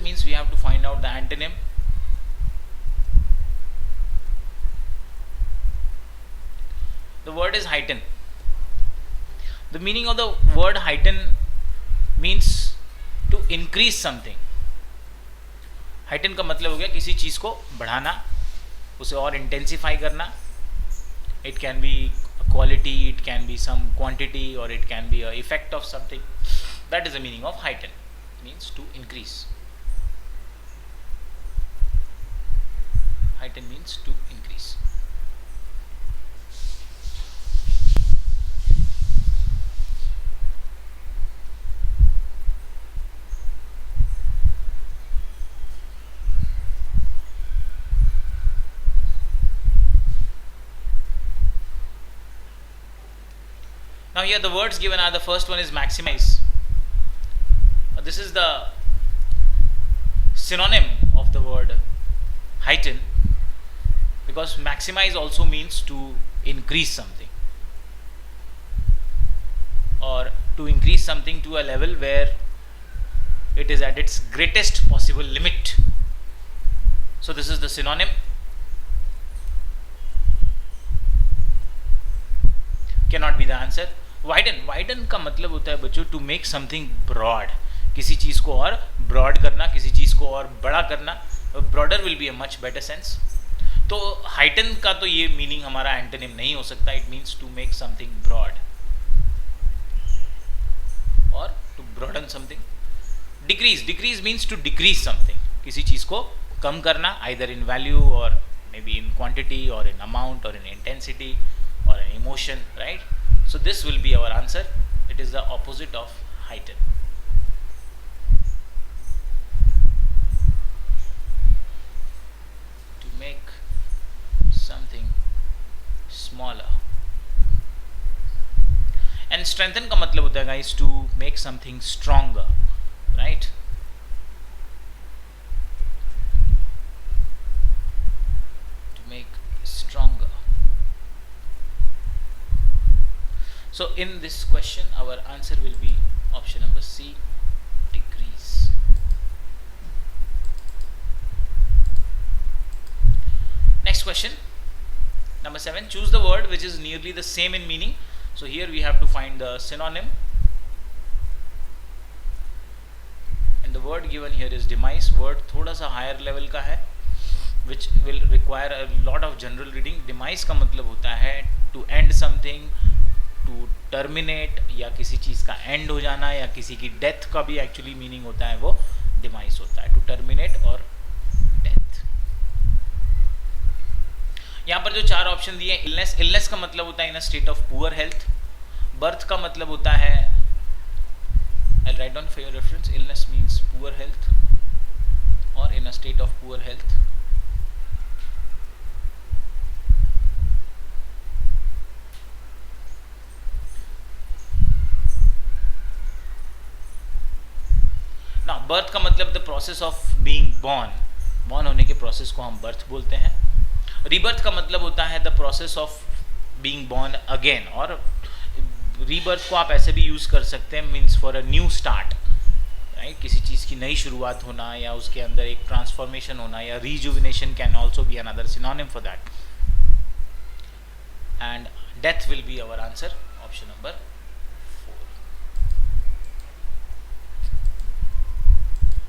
means we have to find out the antonym. The word is heighten. The meaning of the word heighten means to increase something. heighten का मतलब हो गया किसी चीज़ को बढ़ाना, उसे और इंटेंसिफाई करना. It can be a quality, it can be some quantity, or it can be a effect of something. That is the meaning of heighten. Means to increase. Heighten means to increase. Now here the words given are, the first one is maximize. This is the synonym of the word heighten, because maximize also means to increase something, or to increase something to a level where it is at its greatest possible limit. So this is the synonym. Cannot be the answer. Widen. Widen का मतलब होता है बच्चों to make something broad. किसी चीज़ को और broad करना, किसी चीज़ को और बड़ा करना. Broader will be a much better sense. तो heighten का तो ये meaning हमारा antonym नहीं हो सकता. It means to make something broad or to broaden something. Decrease. Decrease means to decrease something. किसी चीज़ को कम करना, either in value or maybe in quantity or in amount or in intensity or an emotion, right? So this will be our answer. It is the opposite of heighten. To make something smaller. And strengthen का मतलब होता है guys to make something stronger, right? To make stronger. So in this question our answer will be option number C, decrease. Next question, number 7. Choose the word which is nearly the same in meaning. So here we have to find the synonym, and the word given here is demise. Word थोड़ा सा higher level का है, which will require a lot of general reading. Demise का मतलब होता है to end something, to terminate, या किसी चीज़ का एंड हो जाना, या किसी की डेथ का भी एक्चुअली मीनिंग होता है वो डिमाइस होता है, टू टर्मिनेट और डेथ. यहाँ पर जो 4 ऑप्शन दिए, इलनेस. इलनेस का मतलब होता है in a state of poor health. Birth का मतलब होता है, I write down for your reference, illness means poor health और in a state of poor health. ना बर्थ का मतलब the process of being born. Born होने के प्रोसेस को हम बर्थ बोलते हैं. रीबर्थ का मतलब होता है the process of being born again, और रीबर्थ को आप ऐसे भी यूज़ कर सकते हैं, means for a new start, right? किसी चीज़ की नई शुरुआत होना, या उसके अंदर एक ट्रांसफॉर्मेशन होना, या rejuvenation can also be another synonym for that. And death will be our answer, option number.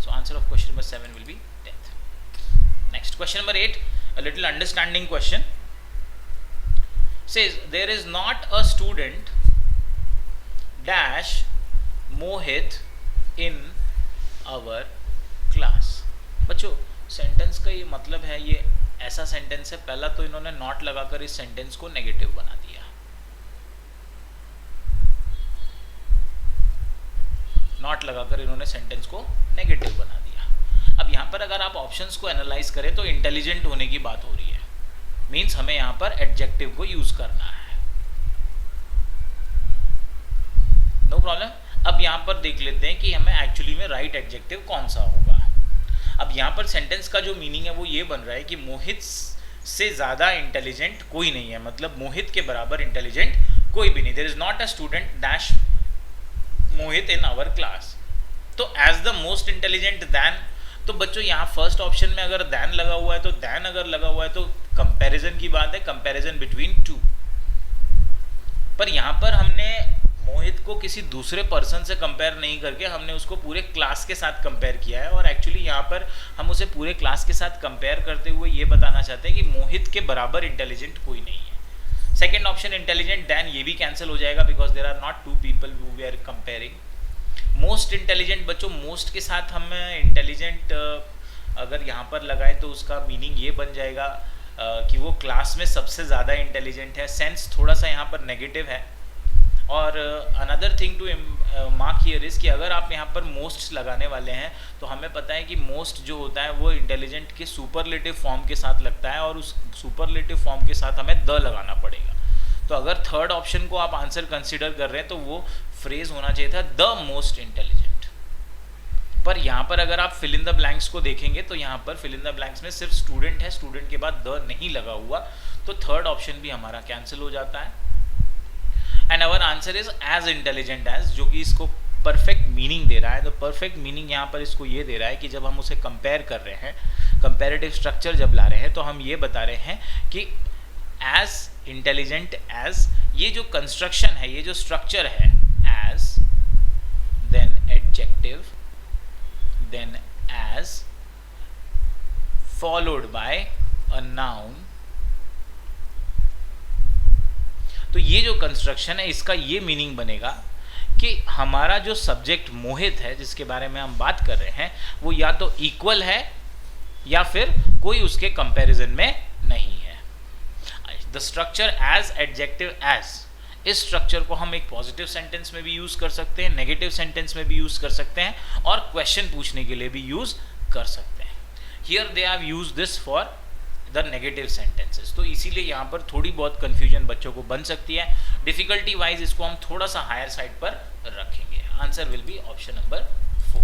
So answer of question number 7 will be death. Next, question number 8, a little understanding question. Says there is not a student dash Mohit in our class. बच्चों sentence का ये मतलब है, ये ऐसा sentence है, पहला तो इन्होंने नॉट लगाकर इस सेंटेंस को नेगेटिव बना दिया. नॉट लगाकर इन्होंने सेंटेंस को नेगेटिव बना दिया. अब यहाँ पर अगर आप ऑप्शंस को एनालाइज करें तो इंटेलिजेंट होने की बात हो रही है, मीन्स हमें यहाँ पर एडजेक्टिव को यूज करना है. No problem. अब यहाँ पर देख लेते हैं कि हमें एक्चुअली में राइट एडजेक्टिव कौन सा होगा. अब यहाँ पर सेंटेंस का जो मीनिंग है वो ये बन रहा है कि मोहित से ज़्यादा इंटेलिजेंट कोई नहीं है, मतलब मोहित के बराबर इंटेलिजेंट कोई भी नहीं. There is not a student dash Mohit in our class. तो as the most intelligent than तो बच्चों यहाँ फर्स्ट ऑप्शन में अगर देन लगा हुआ है तो देन अगर लगा हुआ है तो कंपैरिजन की बात है, कंपैरिजन बिटवीन टू। पर यहाँ पर हमने मोहित को किसी दूसरे पर्सन से कंपेयर नहीं करके हमने उसको पूरे क्लास के साथ कंपेयर किया है, और एक्चुअली यहाँ पर हम उसे पूरे क्लास के साथ कंपेयर करते हुए ये बताना चाहते हैं कि मोहित के बराबर इंटेलिजेंट कोई नहीं है। सेकेंड ऑप्शन इंटेलिजेंट देन, ये भी कैंसिल हो जाएगा because there are not two people who we are comparing. Most intelligent, बच्चों मोस्ट के साथ हम इंटेलिजेंट अगर यहाँ पर लगाएं तो उसका मीनिंग ये बन जाएगा कि वो क्लास में सबसे ज़्यादा इंटेलिजेंट है। सेंस थोड़ा सा यहाँ पर नेगेटिव है। और another thing to mark here is कि अगर आप यहाँ पर मोस्ट लगाने वाले हैं तो हमें पता है कि मोस्ट जो होता है वो इंटेलिजेंट के सुपरलेटिव फॉर्म के साथ लगता है, और उस सुपरलेटिव फॉर्म के साथ हमें द लगाना पड़ेगा। तो अगर थर्ड ऑप्शन को आप आंसर कंसिडर कर रहे हैं तो वो फ्रेज होना चाहिए था द मोस्ट इंटेलिजेंट। पर यहाँ पर अगर आप फिल इन द ब्लैंक्स को देखेंगे तो यहाँ पर फिल इन द ब्लैंक्स में सिर्फ स्टूडेंट है, स्टूडेंट के बाद द नहीं लगा हुआ, तो थर्ड ऑप्शन भी हमारा कैंसिल हो जाता है। And our answer is as intelligent as, जो कि इसको परफेक्ट मीनिंग दे रहा है। तो परफेक्ट मीनिंग यहाँ पर इसको ये दे रहा है कि जब हम उसे कंपेयर कर रहे हैं, कंपेरेटिव स्ट्रक्चर जब ला रहे हैं, तो हम ये बता रहे हैं कि एज इंटेलिजेंट एज, ये जो कंस्ट्रक्शन है, ये जो स्ट्रक्चर है, as then adjective then as followed by a noun, तो ये जो कंस्ट्रक्शन है इसका ये मीनिंग बनेगा कि हमारा जो सब्जेक्ट मोहित है जिसके बारे में हम बात कर रहे हैं वो या तो इक्वल है या फिर कोई उसके कंपैरिजन में नहीं है। The structure as adjective as, इस स्ट्रक्चर को हम एक पॉजिटिव सेंटेंस में भी यूज कर सकते हैं, नेगेटिव सेंटेंस में भी यूज कर सकते हैं, और क्वेश्चन पूछने के लिए भी यूज कर सकते हैं। Here they have use this for the negative sentences. तो इसीलिए यहाँ पर थोड़ी बहुत कंफ्यूजन बच्चों को बन सकती है। डिफिकल्टी वाइज इसको हम थोड़ा सा हायर साइड पर रखेंगे। Answer will be option number 4।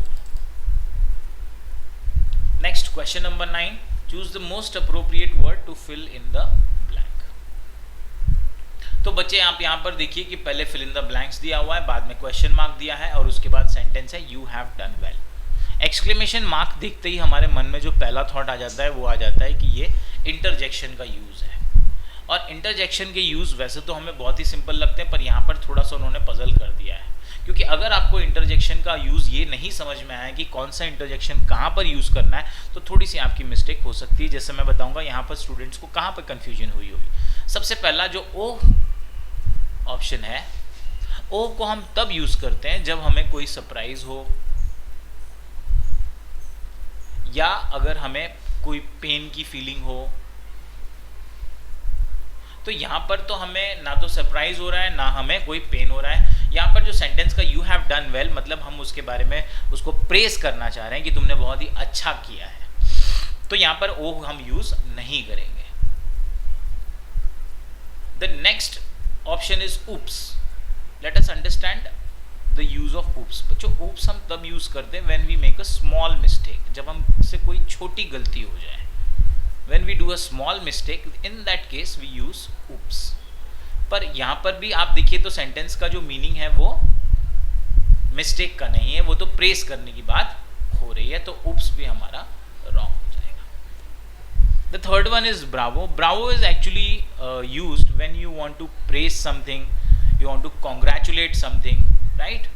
Next question number 9, choose the most appropriate word to fill in the blank. तो बच्चे आप यहाँ पर देखिए कि पहले फिल इन द ब्लैंक्स दिया हुआ है, बाद में क्वेश्चन मार्क दिया है, और उसके बाद सेंटेंस है you have done well. Exclamation mark देखते ही हमारे मन में जो पहला थॉट आ जाता है वो आ जाता है कि ये इंटरजेक्शन का यूज़ है। और इंटरजेक्शन के यूज़ वैसे तो हमें बहुत ही सिंपल लगते हैं, पर यहाँ पर थोड़ा सा उन्होंने पजल कर दिया है, क्योंकि अगर आपको इंटरजेक्शन का यूज़ ये नहीं समझ में आया कि कौन सा इंटरजेक्शन कहाँ पर यूज़ करना है, तो थोड़ी सी आपकी मिस्टेक हो सकती है। जैसे मैं बताऊँगा यहाँ पर स्टूडेंट्स को कहाँ पर कन्फ्यूजन हुई होगी। सबसे पहला जो ओ ऑप्शन है, ओ को हम तब यूज़ करते हैं जब हमें कोई सरप्राइज हो, या अगर हमें कोई पेन की फीलिंग हो। तो यहाँ पर तो हमें ना तो सरप्राइज हो रहा है ना हमें कोई पेन हो रहा है। यहाँ पर जो सेंटेंस का यू हैव डन वेल, मतलब हम उसके बारे में उसको प्रेज करना चाह रहे हैं कि तुमने बहुत ही अच्छा किया है, तो यहाँ पर ओ हम यूज नहीं करेंगे। The next option is oops। Let us understand the use of oops। बच्चों oops हम तब यूज करते हैं when we make a small mistake, जब हमसे कोई छोटी गलती हो जाए। When we do a small mistake, in that case we use oops। पर यहाँ पर भी आप देखिए तो सेंटेंस का जो मीनिंग है वो मिस्टेक का नहीं है, वो तो प्रेस करने की बात हो रही है, तो oops भी हमारा रॉन्ग हो जाएगा। The third one is bravo. Bravo is actually used when you want to praise something, you want to congratulate something, right?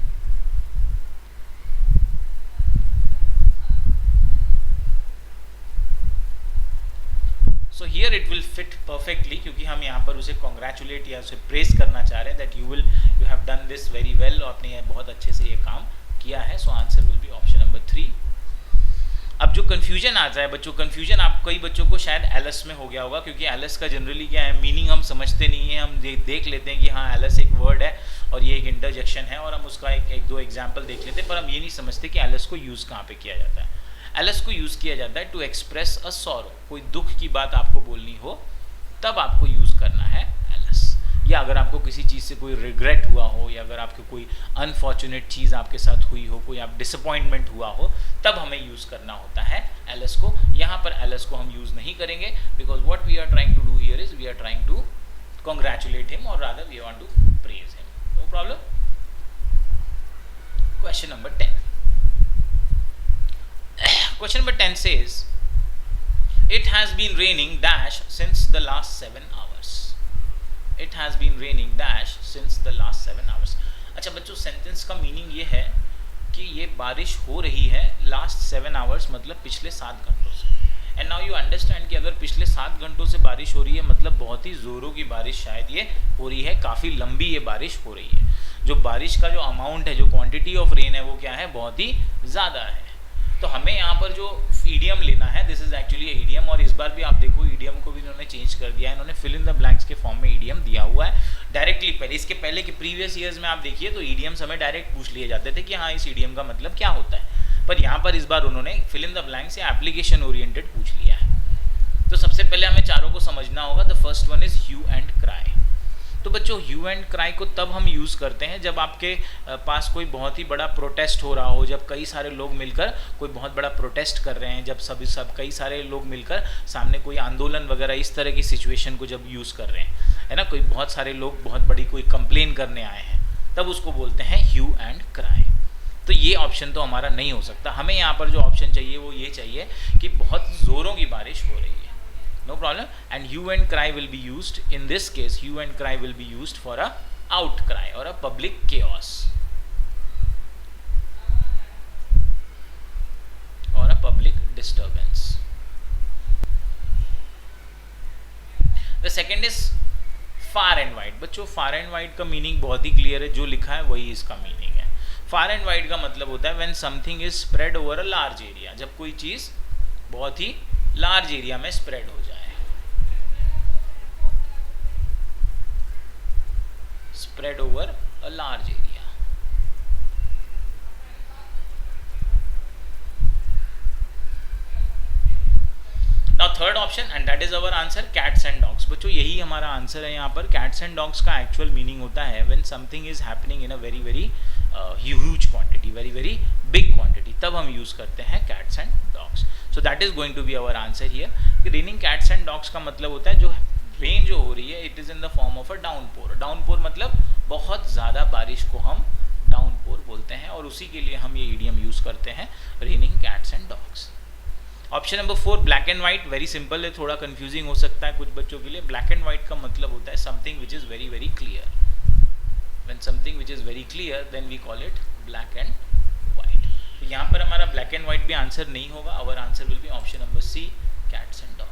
So here it will fit perfectly, क्योंकि हम यहाँ पर उसे congratulate या उसे praise करना चाह रहे हैं that you have done this very well, और आपने बहुत अच्छे से ये काम किया है। So answer will be option number 3। अब जो कन्फ्यूजन आता है बच्चों, कन्फ्यूजन आप कई बच्चों को शायद एलएस में हो गया होगा, क्योंकि एलएस का जनरली क्या है, मीनिंग हम समझते नहीं है। हम देख लेते हैं कि हाँ एलएस एक वर्ड है और ये एक इंटरजेक्शन है, और हम उसका एक दो एग्जाम्पल देख लेते हैं, पर हम ये नहीं समझते कि एलएस को यूज़ कहाँ पे किया जाता है। एलएस को यूज़ किया जाता है टू एक्सप्रेस अ सॉरो। कोई दुख की बात आपको बोलनी हो तब आपको यूज़ करना है एलएस, या अगर आपको किसी चीज़ से कोई रिग्रेट हुआ हो, या अगर आपको कोई अनफॉर्चुनेट चीज़ आपके साथ हुई हो, कोई आप डिसअपॉइंटमेंट हुआ हो, तब हमें यूज़ करना होता है एलएस को। यहाँ पर एलएस को हम यूज़ नहीं करेंगे, because what we are trying to do here is we are trying to congratulate him, और rather we want to praise him. No problem. Question number 10। Question number 10 says, it has been raining dash since the last 7 hours. It has been raining dash since the last 7 hours. अच्छा बच्चों, sentence का meaning ये है कि ये बारिश हो रही है लास्ट 7 आवर्स, मतलब पिछले 7 घंटों से. एंड नाउ यू अंडरस्टैंड कि अगर पिछले 7 घंटों से बारिश हो रही है मतलब बहुत ही ज़ोरों की बारिश शायद ये हो रही है, काफ़ी लंबी ये बारिश हो रही है. जो बारिश का जो अमाउंट है, जो क्वांटिटी ऑफ रेन है, वो क्या है, बहुत ही ज़्यादा है. तो हमें यहाँ पर जो ईडियम लेना है, दिस इज एक्चुअली ईडियम. और इस बार भी आप देखो ईडियम को भी इन्होंने चेंज कर दिया है, इन्होंने फिल इन द ब्लैंक्स के फॉर्म में ईडियम दिया हुआ है डायरेक्टली. पहले इसके पहले के प्रीवियस ईयर्स में आप देखिए तो ईडियम्स हमें डायरेक्ट पूछ लिए जाते थे कि हाँ इस ईडियम का मतलब क्या होता है, पर यहाँ पर इस बार उन्होंने फिल इन द ब्लैंक्स या एप्लीकेशन ओरिएंटेड पूछ लिया है. तो सबसे पहले हमें चारों को समझना होगा. The first one is hue and cry. तो बच्चों ह्यू एंड क्राई को तब हम यूज़ करते हैं जब आपके पास कोई बहुत ही बड़ा प्रोटेस्ट हो रहा हो, जब कई सारे लोग मिलकर कोई बहुत बड़ा प्रोटेस्ट कर रहे हैं, जब सब कई सारे लोग मिलकर सामने कोई आंदोलन वगैरह इस तरह की सिचुएशन को जब यूज़ कर रहे हैं, है ना, कोई बहुत सारे लोग बहुत बड़ी कोई कंप्लेन करने आए हैं, तब उसको बोलते हैं ह्यू एंड क्राई. तो ये ऑप्शन तो हमारा नहीं हो सकता. हमें यहाँ पर जो ऑप्शन चाहिए वो ये चाहिए कि बहुत ज़ोरों की बारिश हो रही है. No problem. And hue and cry will be used. In this case, hue and cry will be used for a outcry or a public chaos or a public disturbance. The second is far and wide. बच्चों far and wide का meaning बहुत ही clear है, जो लिखा है वही इसका meaning है. far and wide का मतलब होता है when something is spread over a large area. जब कोई चीज़ बहुत ही लार्ज एरिया में स्प्रेड हो जाए. Spread over a large area. Now third option and that is our answer, cats and dogs. बच्चों यही हमारा आंसर है यहाँ पर. कैट्स एंड डॉग्स का एक्चुअल मीनिंग होता है when something is happening in a very very huge quantity, very very big quantity, तब हम यूज करते हैं cats and dogs. So that is going to be our answer here. Raining cats and dogs का मतलब होता है जो rain जो हो रही है it is in the form of a downpour. Downpour मतलब बहुत ज़्यादा बारिश को हम डाउनपोर बोलते हैं, और उसी के लिए हम ये ईडियम यूज करते हैं, raining cats and dogs. Option number 4 black and white. Very simple है, थोड़ा कंफ्यूजिंग हो सकता है कुछ बच्चों के लिए. ब्लैक एंड व्हाइट का मतलब होता है something which is very very clear. When something which is very clear then we call it black and white. तो यहाँ पर हमारा ब्लैक एंड व्हाइट भी आंसर नहीं होगा. Our answer will be option number c, cats and dogs.